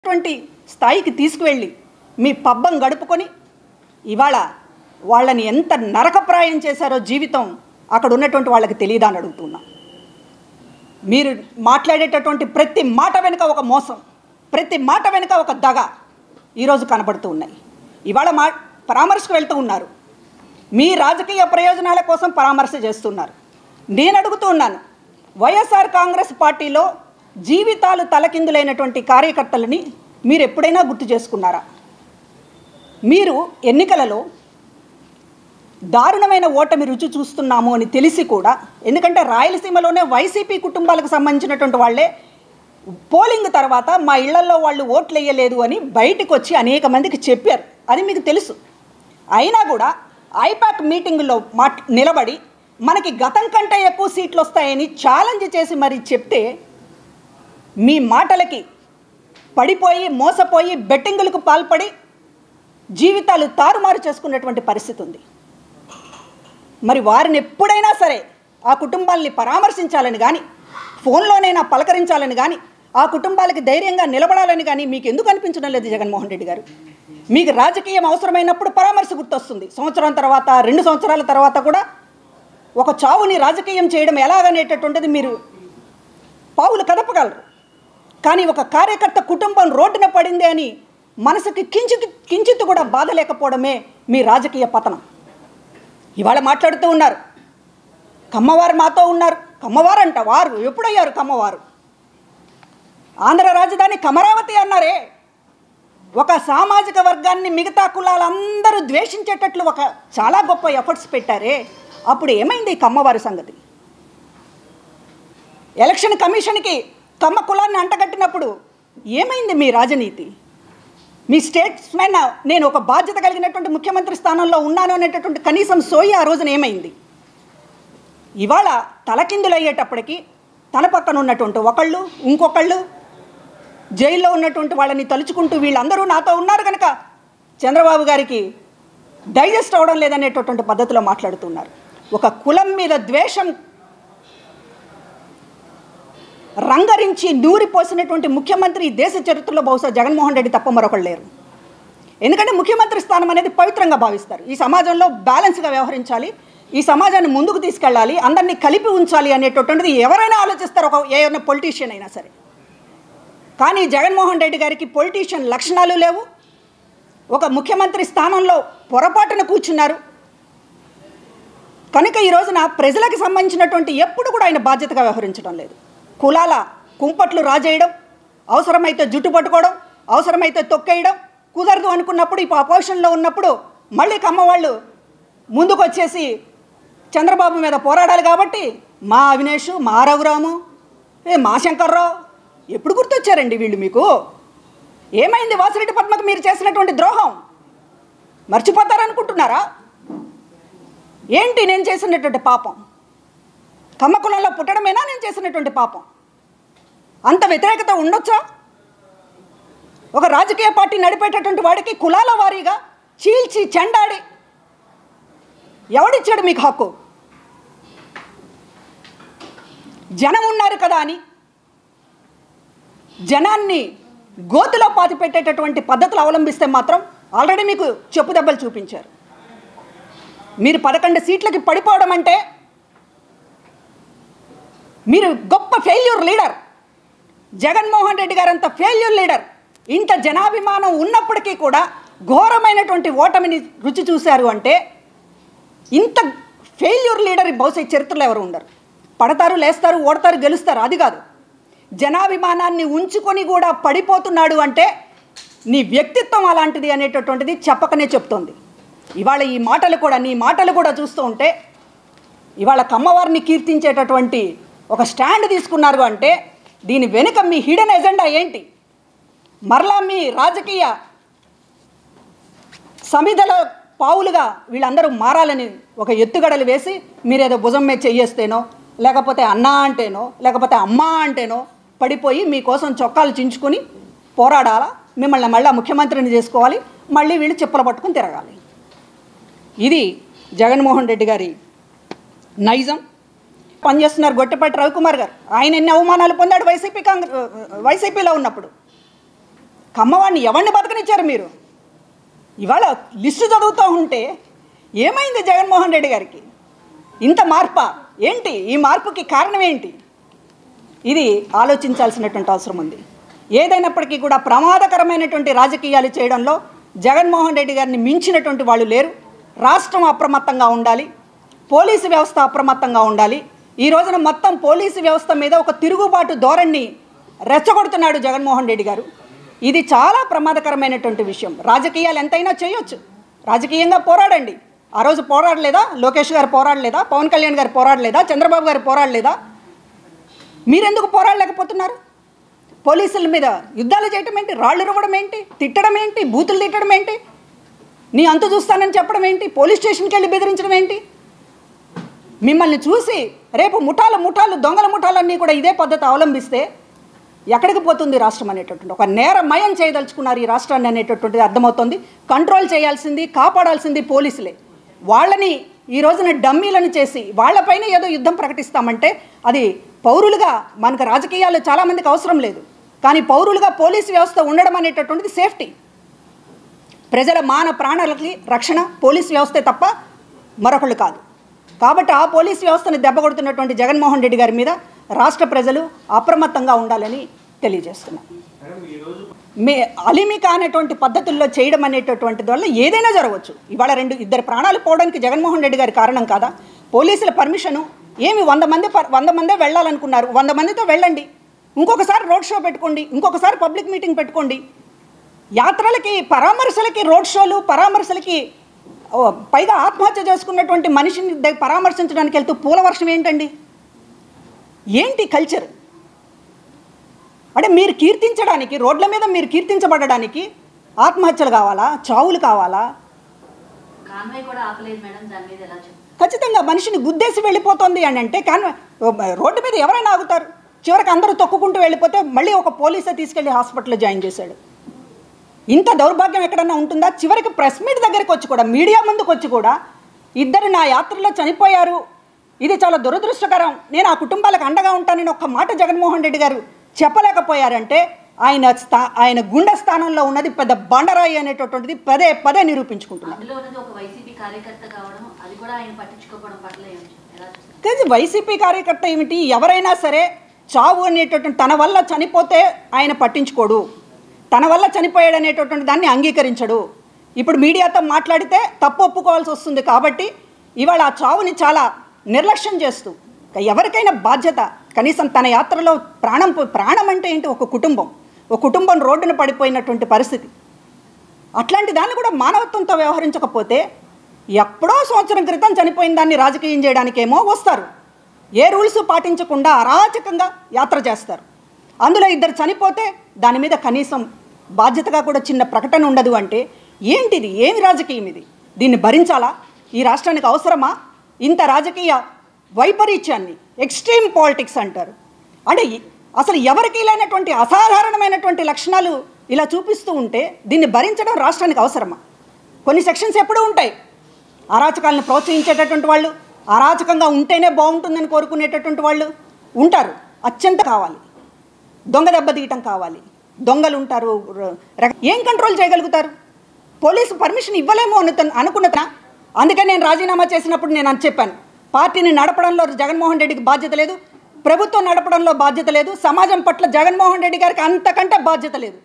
స్థాయికి తీసుకువెళ్ళి మీ పబ్బం గడుపుకొని ఇవాళ వాళ్ళని ఎంత నరకప్రాయం చేశారో జీవితం అక్కడ ఉన్నటువంటి వాళ్ళకి తెలియదా అని అడుగుతున్నా. మీరు మాట్లాడేటటువంటి ప్రతి మాట వెనుక ఒక మోసం, ప్రతి మాట వెనుక ఒక దగ ఈరోజు కనబడుతూ ఉన్నాయి. ఇవాళ పరామర్శకు వెళ్తూ ఉన్నారు, మీ రాజకీయ ప్రయోజనాల కోసం పరామర్శ చేస్తున్నారు. నేను అడుగుతూ ఉన్నాను, వైఎస్ఆర్ కాంగ్రెస్ పార్టీలో జీవితాలు తలకిందులైనటువంటి కార్యకర్తలని మీరు ఎప్పుడైనా గుర్తు చేసుకున్నారా? మీరు ఎన్నికలలో దారుణమైన ఓటమి రుచి చూస్తున్నాము అని తెలిసి కూడా, ఎందుకంటే రాయలసీమలోనే వైసీపీ కుటుంబాలకు సంబంధించినటువంటి వాళ్ళే పోలింగ్ తర్వాత మా ఇళ్లలో వాళ్ళు ఓట్లు వేయలేదు అని బయటకు వచ్చి అనేక మందికి చెప్పారు, అది మీకు తెలుసు. అయినా కూడా ఐపాక్ మీటింగులో నిలబడి మనకి గతం కంటే ఎక్కువ సీట్లు వస్తాయని ఛాలెంజ్ చేసి మరి చెప్తే మీ మాటలకి పడిపోయి మోసపోయి బెట్టింగులకు పాల్పడి జీవితాలు తారుమారు చేసుకున్నటువంటి పరిస్థితి ఉంది. మరి వారిని ఎప్పుడైనా సరే ఆ కుటుంబాలని పరామర్శించాలని కానీ, ఫోన్లోనైనా పలకరించాలని కానీ, ఆ కుటుంబాలకి ధైర్యంగా నిలబడాలని కానీ మీకు ఎందుకు అనిపించడం లేదు జగన్మోహన్ రెడ్డి గారు? మీకు రాజకీయం అవసరమైనప్పుడు పరామర్శ గుర్తొస్తుంది, సంవత్సరం తర్వాత 2 సంవత్సరాల తర్వాత కూడా ఒక చావుని రాజకీయం చేయడం ఎలాగనేటటువంటిది మీరు పావులు కదపగలరు. కానీ ఒక కార్యకర్త కుటుంబం రోడ్డున పడింది అని మనసుకి కించిత్ కూడా బాధ లేకపోవడమే మీ రాజకీయ పతనం. ఇవాళ మాట్లాడుతూ ఉన్నారు, కమ్మవారు మాతో ఉన్నారు. కమ్మవారు అంట, వారు ఎప్పుడయ్యారు కమ్మవారు? ఆంధ్ర రాజధాని కమరావతి అన్నారే. ఒక సామాజిక వర్గాన్ని మిగతా కులాలందరూ ద్వేషించేటట్లు ఒక చాలా గొప్ప ఎఫర్ట్స్ పెట్టారే, అప్పుడు ఏమైంది కమ్మవారి సంగతి? ఎలక్షన్ కమిషన్కి కమ్మ కులాన్ని అంటగట్టినప్పుడు ఏమైంది మీ రాజనీతి? మీ స్టేట్స్మెన్ నేను ఒక బాధ్యత కలిగినటువంటి ముఖ్యమంత్రి స్థానంలో ఉన్నాను అనేటటువంటి కనీసం సోయి ఆ రోజున ఏమైంది? ఇవాళ తలకిందులు అయ్యేటప్పటికీ తన పక్కన ఉన్నటువంటి ఒకళ్ళు ఇంకొకళ్ళు జైల్లో ఉన్నటువంటి వాళ్ళని తలుచుకుంటూ వీళ్ళందరూ నాతో ఉన్నారు కనుక చంద్రబాబు గారికి డైజెస్ట్ అవ్వడం లేదనేటటువంటి పద్ధతిలో మాట్లాడుతున్నారు. ఒక కులం మీద ద్వేషం రంగరించి నూరిపోసినటువంటి ముఖ్యమంత్రి ఈ దేశ చరిత్రలో బహుశా జగన్మోహన్ రెడ్డి తప్ప మరొకళ్ళు లేరు. ఎందుకంటే ముఖ్యమంత్రి స్థానం అనేది పవిత్రంగా భావిస్తారు. ఈ సమాజంలో బ్యాలెన్స్గా వ్యవహరించాలి, ఈ సమాజాన్ని ముందుకు తీసుకెళ్ళాలి, అందరినీ కలిపి ఉంచాలి అనేటటువంటిది ఎవరైనా ఆలోచిస్తారు, ఏమైనా పొలిటీషియన్ అయినా సరే. కానీ జగన్మోహన్ రెడ్డి గారికి పొలిటీషియన్ లక్షణాలు లేవు. ఒక ముఖ్యమంత్రి స్థానంలో పొరపాటున కూర్చున్నారు కనుక ఈ రోజున ప్రజలకు సంబంధించినటువంటి ఎప్పుడు కూడా ఆయన బాధ్యతగా వ్యవహరించడం లేదు. కులాల కుంపట్లు రాజేయడం, అవసరమైతే జుట్టు పట్టుకోవడం, అవసరమైతే తొక్కేయడం, కుదరదు అనుకున్నప్పుడు ఇప్పుడు అపోజిషన్లో ఉన్నప్పుడు మళ్ళీ కమ్మవాళ్ళు ముందుకు వచ్చేసి చంద్రబాబు మీద పోరాడాలి కాబట్టి మా అవినేష్, మా రఘురాము, మా శంకర్రావు ఎప్పుడు గుర్తొచ్చారండి వీళ్ళు మీకు? ఏమైంది వాసిరెడ్డి పద్మకు మీరు చేసినటువంటి ద్రోహం? మర్చిపోతారనుకుంటున్నారా? ఏంటి నేను చేసినటువంటి పాపం? కమ్మ కులంలో పుట్టడమేనా నేను చేసినటువంటి పాపం? అంత వ్యతిరేకత ఉండొచ్చా? ఒక రాజకీయ పార్టీ నడిపేటటువంటి వాడికి కులాల వారీగా చీల్చి చెండాడి ఎవడిచ్చాడు మీకు హక్కు? జనం ఉన్నారు కదా అని జనాన్ని గోతులో పాతి పెట్టేటటువంటి పద్ధతులు అవలంబిస్తే మాత్రం ఆల్రెడీ మీకు చెప్పు దెబ్బలు చూపించారు. మీరు 11 సీట్లకి పడిపోవడం అంటే మీరు గొప్ప ఫెయిల్యూర్ లీడర్. జగన్మోహన్ రెడ్డి గారు అంత ఫెయిల్యూర్ లీడర్. ఇంత జనాభిమానం ఉన్నప్పటికీ కూడా ఘోరమైనటువంటి ఓటమిని రుచి చూశారు అంటే ఇంత ఫెయిల్యూర్ లీడర్ బహుశా చరిత్రలో ఎవరు ఉండరు. పడతారు, లేస్తారు, ఓడతారు, గెలుస్తారు, అది కాదు. జనాభిమానాన్ని ఉంచుకొని కూడా పడిపోతున్నాడు అంటే నీ వ్యక్తిత్వం అలాంటిది అనేటటువంటిది చెప్పకనే చెప్తోంది. ఇవాళ ఈ మాటలు కూడా, నీ మాటలు కూడా చూస్తూ ఉంటే ఇవాళ కమ్మవారిని కీర్తించేటటువంటి ఒక స్టాండ్ తీసుకున్నారు అంటే దీని వెనుక మీ హిడెన్ ఎజెండా ఏంటి? మరలా మీ రాజకీయ సమిధల పావులుగా వీళ్ళందరూ మారాలని ఒక ఎత్తుగడలు వేసి మీరేదో భుజం మీద చెయ్యేస్తేనో, లేకపోతే అన్నా అంటేనో, లేకపోతే అమ్మా అంటేనో పడిపోయి మీకోసం చొక్కాలు చించుకొని పోరాడాలా, మిమ్మల్ని మళ్ళీ ముఖ్యమంత్రిని చేసుకోవాలి, మళ్ళీ వీళ్ళు చెప్పులు పట్టుకుని తిరగాలి. ఇది జగన్మోహన్ రెడ్డి గారి నైజం. పనిచేస్తున్నారు గొట్టపాటి రవికుమార్ గారు. ఆయన ఎన్ని అవమానాలు పొందాడు వైసీపీలో ఉన్నప్పుడు. కమ్మవాడిని ఎవరిని బతకనిచ్చారు మీరు? ఇవాళ లిస్టు చదువుతూ ఉంటే ఏమైంది జగన్మోహన్ రెడ్డి గారికి? ఇంత మార్పా ఏంటి? ఈ మార్పుకి కారణం ఏంటి? ఇది ఆలోచించాల్సినటువంటి అవసరం ఉంది. ఏదైనప్పటికీ కూడా ప్రమాదకరమైనటువంటి రాజకీయాలు చేయడంలో జగన్మోహన్ రెడ్డి గారిని మించినటువంటి వాళ్ళు లేరు. రాష్ట్రం అప్రమత్తంగా ఉండాలి, పోలీసు వ్యవస్థ అప్రమత్తంగా ఉండాలి. ఈ రోజున మొత్తం పోలీసు వ్యవస్థ మీద ఒక తిరుగుబాటు ధోరణిని రెచ్చగొడుతున్నాడు జగన్మోహన్ రెడ్డి గారు. ఇది చాలా ప్రమాదకరమైనటువంటి విషయం. రాజకీయాలు ఎంతైనా చేయొచ్చు, రాజకీయంగా పోరాడండి. ఆ రోజు పోరాడలేదా? లోకేష్ గారు పోరాడలేదా? పవన్ కళ్యాణ్ గారు పోరాడలేదా? చంద్రబాబు గారు పోరాడలేదా? మీరెందుకు పోరాడలేకపోతున్నారు? పోలీసుల మీద యుద్ధాలు చేయటం ఏంటి? రాళ్ళు ఇవ్వడం ఏంటి? తిట్టడం ఏంటి? బూతులు తిట్టడం ఏంటి? నీ అంతు చూస్తానని చెప్పడం ఏంటి? పోలీస్ స్టేషన్కి వెళ్ళి బెదిరించడం ఏంటి? మిమ్మల్ని చూసి రేపు ముఠాలు దొంగల ముఠాలన్నీ కూడా ఇదే పద్ధతి అవలంబిస్తే ఎక్కడికి పోతుంది రాష్ట్రం అనేటటువంటి ఒక నేరమయం చేయదలుచుకున్నారు ఈ రాష్ట్రాన్ని అనేటటువంటిది అర్థమవుతుంది. కంట్రోల్ చేయాల్సింది, కాపాడాల్సింది పోలీసులే. వాళ్ళని ఈ రోజున డమ్మీలను చేసి వాళ్ళపైన ఏదో యుద్ధం ప్రకటిస్తామంటే అది పౌరులుగా మనకు రాజకీయాలు చాలామందికి అవసరం లేదు, కానీ పౌరులుగా పోలీసు వ్యవస్థ ఉండడం అనేటటువంటిది సేఫ్టీ. ప్రజల మాన ప్రాణాలకి రక్షణ పోలీసు వ్యవస్థే తప్ప మరొకళ్ళు కాదు. కాబట్టి ఆ పోలీసు వ్యవస్థను దెబ్బకొడుతున్నటువంటి జగన్మోహన్ రెడ్డి గారి మీద రాష్ట్ర ప్రజలు అప్రమత్తంగా ఉండాలని తెలియజేస్తున్నాం. అలిమి కానటువంటి పద్ధతుల్లో చేయడం అనేటటువంటిది వల్ల ఏదైనా జరగవచ్చు. ఇవాళ ఇద్దరు ప్రాణాలు పోవడానికి జగన్మోహన్ రెడ్డి గారి కారణం కాదా? పోలీసుల పర్మిషను ఏమి 100 మందే వెళ్ళాలనుకున్నారు, 100 మందితో వెళ్ళండి. ఇంకొకసారి రోడ్ షో పెట్టుకోండి, ఇంకొకసారి పబ్లిక్ మీటింగ్ పెట్టుకోండి. యాత్రలకి, పరామర్శలకి, రోడ్ షోలు, పరామర్శలకి, పైగా ఆత్మహత్య చేసుకున్నటువంటి మనిషిని పరామర్శించడానికి వెళ్తూ పూల వర్షం ఏంటండి? ఏంటి కల్చర్? అంటే మీరు కీర్తించడానికి, రోడ్ల మీద మీరు కీర్తించబడడానికి ఆత్మహత్యలు కావాలా? చావులు కావాలా? ఖచ్చితంగా మనిషిని గుద్దేసి వెళ్ళిపోతుంది అని అంటే రోడ్డు మీద ఎవరైనా ఆగుతారు? చివరికి అందరూ తొక్కుకుంటూ వెళ్ళిపోతే మళ్ళీ ఒక పోలీసే తీసుకెళ్ళి హాస్పిటల్లో జాయిన్ చేశాడు. ఇంత దౌర్భాగ్యం ఎక్కడన్నా ఉంటుందా? చివరికి ప్రెస్ మీట్ దగ్గరికి వచ్చి కూడా, మీడియా ముందుకు వచ్చి కూడా, ఇద్దరు నా యాత్రలో చనిపోయారు, ఇది చాలా దురదృష్టకరం, నేను ఆ కుటుంబాలకు అండగా ఉంటానని ఒక్క మాట జగన్మోహన్ రెడ్డి గారు చెప్పలేకపోయారంటే ఆయన గుండె స్థానంలో ఉన్నది పెద్ద బండరాయి అనేటటువంటిది పదే పదే నిరూపించుకుంటున్నారు. వైసీపీ కార్యకర్త ఏమిటి? ఎవరైనా సరే చావు అనేటటువంటి తన వల్ల చనిపోతే ఆయన పట్టించుకోడు, తన వల్ల చనిపోయాడు అనేటటువంటి దాన్ని అంగీకరించడు. ఇప్పుడు మీడియాతో మాట్లాడితే తప్పు ఒప్పుకోవాల్సి వస్తుంది. కాబట్టి ఇవాళ ఆ చావుని చాలా నిర్లక్ష్యం చేస్తూ, ఎవరికైనా బాధ్యత, కనీసం తన యాత్రలో ప్రాణం అంటే ఏంటి? ఒక కుటుంబం రోడ్డున పడిపోయినటువంటి పరిస్థితి. అట్లాంటి దాన్ని కూడా మానవత్వంతో వ్యవహరించకపోతే ఎప్పుడో సంవత్సరం క్రితం చనిపోయిన దాన్ని రాజకీయం చేయడానికేమో వస్తారు. ఏ రూల్స్ పాటించకుండా అరాచకంగా యాత్ర చేస్తారు. అందులో ఇద్దరు చనిపోతే దాని మీద కనీసం బాధ్యతగా కూడా చిన్న ప్రకటన ఉండదు అంటే ఏంటిది? ఏమి రాజకీయం ఇది? దీన్ని భరించాలా? ఈ రాష్ట్రానికి అవసరమా ఇంత రాజకీయ వైపరీత్యాన్ని? ఎక్స్ట్రీమ్ పాలిటిక్స్ అంటారు. అంటే అసలు ఎవరికి లేనటువంటి అసాధారణమైనటువంటి లక్షణాలు ఇలా చూపిస్తూ ఉంటే దీన్ని భరించడం రాష్ట్రానికి అవసరమా? కొన్ని సెక్షన్స్ ఎప్పుడూ ఉంటాయి. అరాచకాలను ప్రోత్సహించేటటువంటి వాళ్ళు, అరాచకంగా ఉంటేనే బాగుంటుందని కోరుకునేటటువంటి వాళ్ళు ఉంటారు. అత్యంత కావాలి, దొంగ దెబ్బ తీయటం కావాలి, దొంగలు ఉంటారు. ఏం కంట్రోల్ చేయగలుగుతారు? పోలీసు పర్మిషన్ ఇవ్వలేమో అనుకున్నదా? అందుకే నేను రాజీనామా చేసినప్పుడు నేను అని చెప్పాను, పార్టీని నడపడంలో జగన్మోహన్ రెడ్డికి బాధ్యత లేదు, ప్రభుత్వం నడపడంలో బాధ్యత లేదు, సమాజం పట్ల జగన్మోహన్ రెడ్డి గారికి అంతకంటే బాధ్యత లేదు.